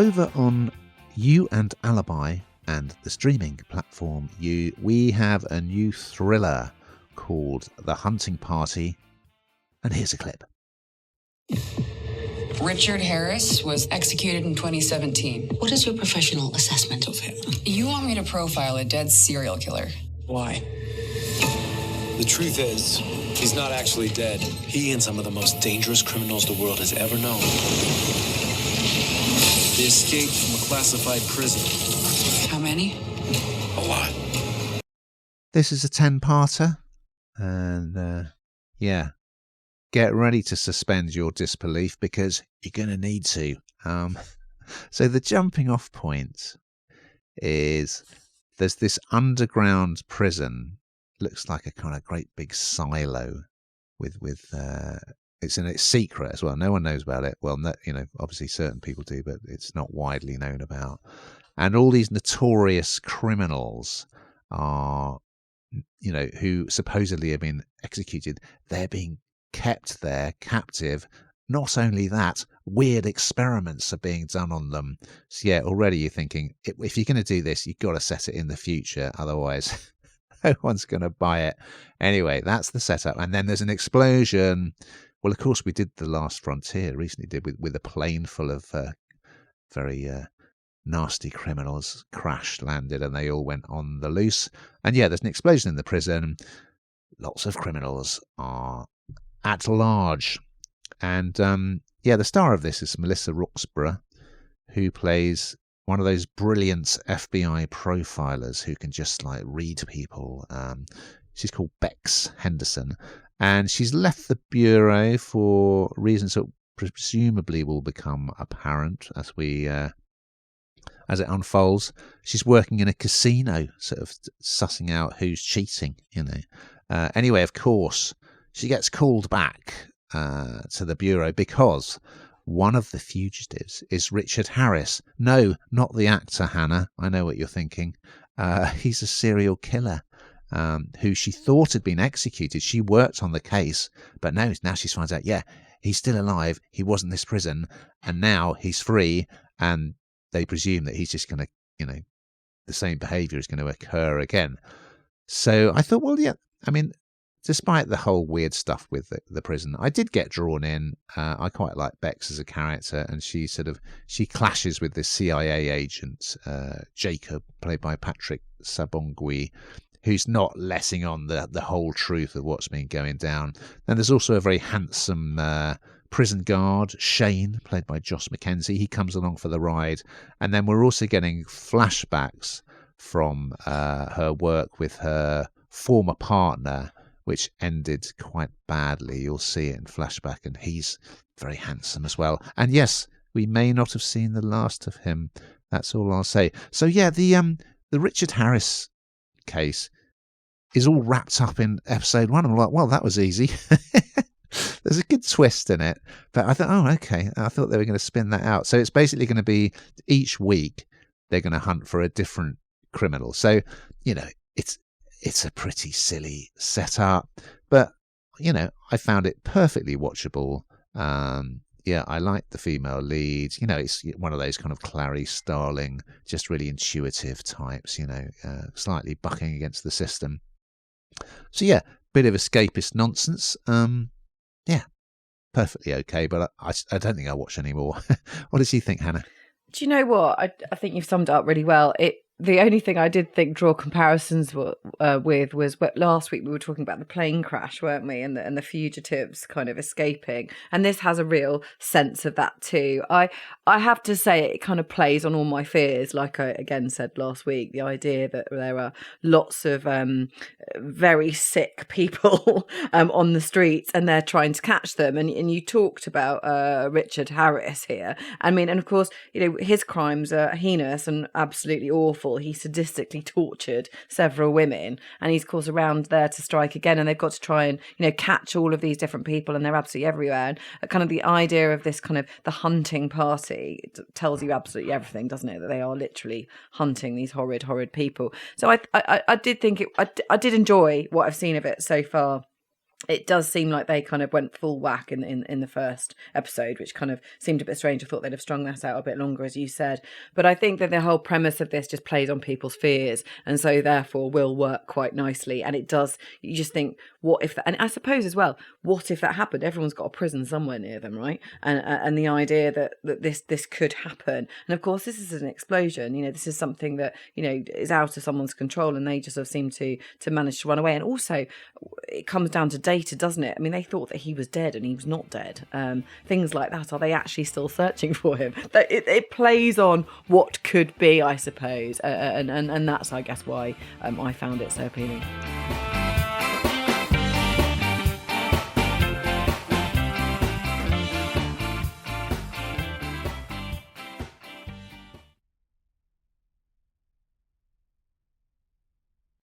over on You and Alibi and the streaming platform You, we have a new thriller called The Hunting Party, and here's a clip. Richard Harris was executed in 2017. What is your professional assessment of him? You want me to profile a dead serial killer? Why? The truth is, he's not actually dead. He and some of the most dangerous criminals the world has ever known. They escaped from a classified prison. How many? A lot. This is a 10-parter, and get ready to suspend your disbelief because you're going to need to. So the jumping off point is there's this underground prison, looks like a kind of great big silo with it's secret as well. No one knows about it. Well, no, obviously certain people do, but it's not widely known about. And all these notorious criminals are, who supposedly have been executed. They're being kept there captive. Not only that, weird experiments are being done on them. So yeah, already you're thinking, if you're going to do this, you've got to set it in the future. Otherwise, no one's going to buy it. Anyway, that's the setup. And then there's an explosion. Well, of course, we did The Last Frontier recently, with a plane full of very nasty criminals landed, and they all went on the loose. And yeah, there's an explosion in the prison. Lots of criminals are at large. And the star of this is Melissa Roxburgh, who plays one of those brilliant FBI profilers who can just read people. She's called Bex Henderson, and she's left the bureau for reasons that presumably will become apparent as it unfolds. She's working in a casino, sort of sussing out who's cheating. Anyway, of course, she gets called back to the bureau because one of the fugitives is Richard Harris. No, not the actor, Hannah. I know what you're thinking. He's a serial killer who she thought had been executed. She worked on the case, but no, now she finds out, he's still alive. He was in this prison, and now he's free, and they presume that he's just going to, the same behaviour is going to occur again. So I thought, despite the whole weird stuff with the prison, I did get drawn in. I quite like Bex as a character, and she clashes with this CIA agent, Jacob, played by Patrick Sabongui, who's not letting on the whole truth of what's been going down. Then there's also a very handsome prison guard, Shane, played by Josh McKenzie. He comes along for the ride. And then we're also getting flashbacks from her work with her former partner, which ended quite badly. You'll see it in flashback, and he's very handsome as well. And yes, we may not have seen the last of him. That's all I'll say. So yeah, the Richard Harris case is all wrapped up in episode 1. I'm like, well, that was easy. There's a good twist in it, but I thought, oh, okay. I thought they were going to spin that out. So it's basically going to be each week they're going to hunt for a different criminal. So, it's a pretty silly setup, but, I found it perfectly watchable. I like the female lead. It's one of those kind of Clarice Starling, just really intuitive types, slightly bucking against the system. So yeah, bit of escapist nonsense. Perfectly okay, but I don't think I'll watch any more. What does you think, Hannah? Do you know what? I think you've summed it up really well. The only thing I did think draw comparisons with was last week we were talking about the plane crash, weren't we? And the fugitives kind of escaping. And this has a real sense of that too. I have to say it kind of plays on all my fears. Like I again said last week, the idea that there are lots of very sick people on the streets and they're trying to catch them. And you talked about Richard Harris here. And of course, his crimes are heinous and absolutely awful. He sadistically tortured several women, and he's, of course, around there to strike again, and they've got to try and catch all of these different people, and they're absolutely everywhere. And kind of the idea of this kind of the hunting party tells you absolutely everything, doesn't it? That they are literally hunting these horrid people. So I did think I did enjoy what I've seen of it so far. it does seem like they kind of went full whack in the first episode, which kind of seemed a bit strange. I thought they'd have strung that out a bit longer, as you said. But I think that the whole premise of this just plays on people's fears, and so therefore will work quite nicely. And it does, you just think, what if that, and I suppose as well, what if that happened? Everyone's got a prison somewhere near them, right? And the idea that this could happen. And of course, this is an explosion. You know, this is something that, you know, is out of someone's control, and they just sort of seem to manage to run away. And also, it comes down to data, doesn't it? I mean, they thought that he was dead and he was not dead. Things like that. Are they actually still searching for him? It plays on what could be, I suppose. And that's, I guess, why I found it so appealing.